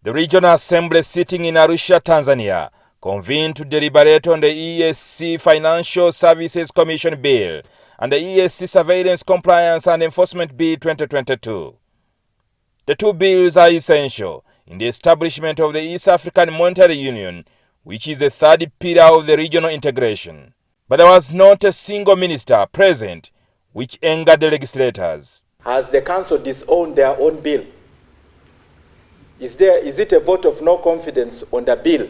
The Regional Assembly sitting in Arusha, Tanzania, convened to deliberate on the EAC Financial Services Commission Bill and the EAC Surveillance Compliance and Enforcement Bill 2022. The two bills are essential in the establishment of the East African Monetary Union, which is the third pillar of the regional integration. But there was not a single minister present, which angered the legislators. Has the council disowned their own bill? Is it a vote of no confidence on the bill?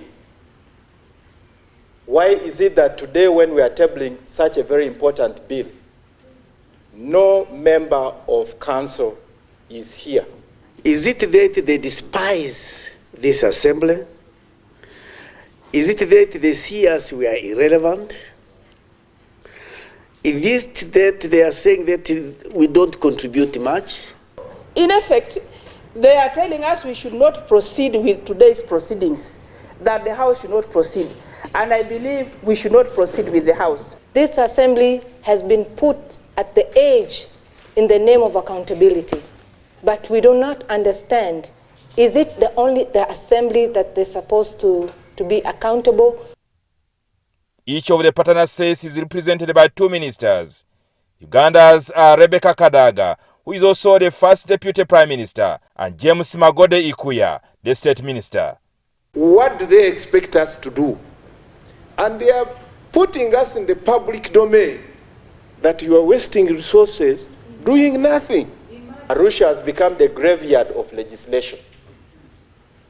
Why is it that today, when we are tabling such a very important bill, no member of council is here? Is it that they despise this assembly? Is it that they see us we are irrelevant? Is it that they are saying that we don't contribute much? In effect, they are telling us we should not proceed with today's proceedings, that the House should not proceed. And I believe we should not proceed with the House. This assembly has been put at the edge in the name of accountability. But we do not understand, is it the assembly that they're supposed to be accountable? Each of the partners says is represented by two ministers. Uganda's are Rebecca Kadaga, who is also the first deputy prime minister, and James Magode Ikuya, the state minister. What do they expect us to do? And they are putting us in the public domain that you are wasting resources doing nothing. Arusha has become the graveyard of legislation.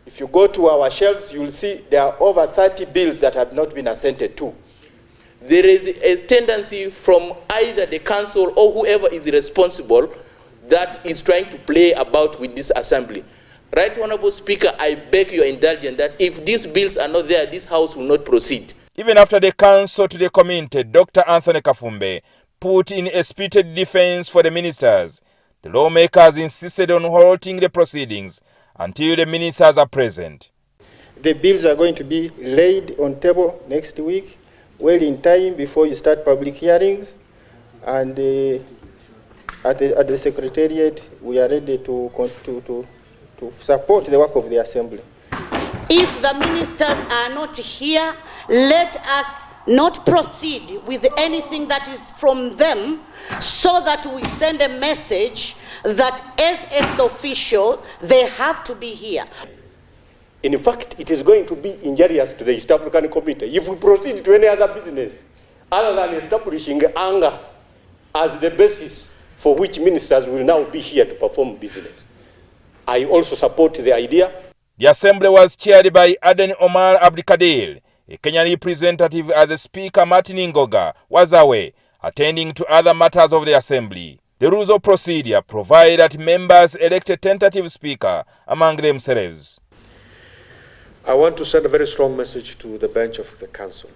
If you go to our shelves, you'll see there are over 30 bills that have not been assented to. There is a tendency from either the council or whoever is responsible that is trying to play about with this assembly. Right, Honorable Speaker, I beg your indulgence that if these bills are not there, this House will not proceed. Even after the council to the committee, Dr. Anthony Kafumbe put in a spirited defense for the ministers, the lawmakers insisted on halting the proceedings until the ministers are present. The bills are going to be laid on table next week, well in time before you start public hearings, and at the Secretariat we are ready to support the work of the Assembly. If the ministers are not here, let us not proceed with anything that is from them, so that we send a message that as ex-official, they have to be here. In fact, it is going to be injurious to the East African Committee if we proceed to any other business other than establishing anger as the basis for which ministers will now be here to perform business. I also support the idea. The assembly was chaired by Aden Omar Abdikadir, a Kenyan representative, as the Speaker Martin Ngoga was away, attending to other matters of the assembly. The rules of procedure provide that members elect a tentative speaker among themselves. I want to send a very strong message to the bench of the council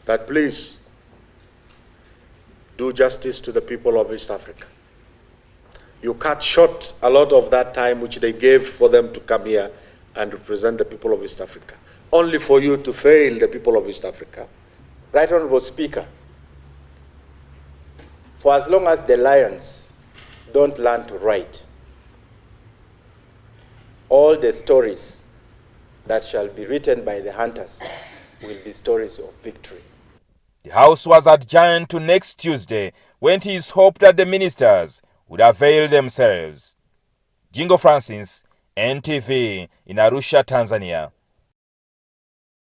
that please do justice to the people of East Africa. You cut short a lot of that time which they gave for them to come here and represent the people of East Africa, only for you to fail the people of East Africa. Right Honorable Speaker, for as long as the lions don't learn to write, all the stories that shall be written by the hunters will be stories of victory. The House was adjourned to next Tuesday, when it is hoped that the ministers would avail themselves. Jingo Francis, NTV, in Arusha, Tanzania.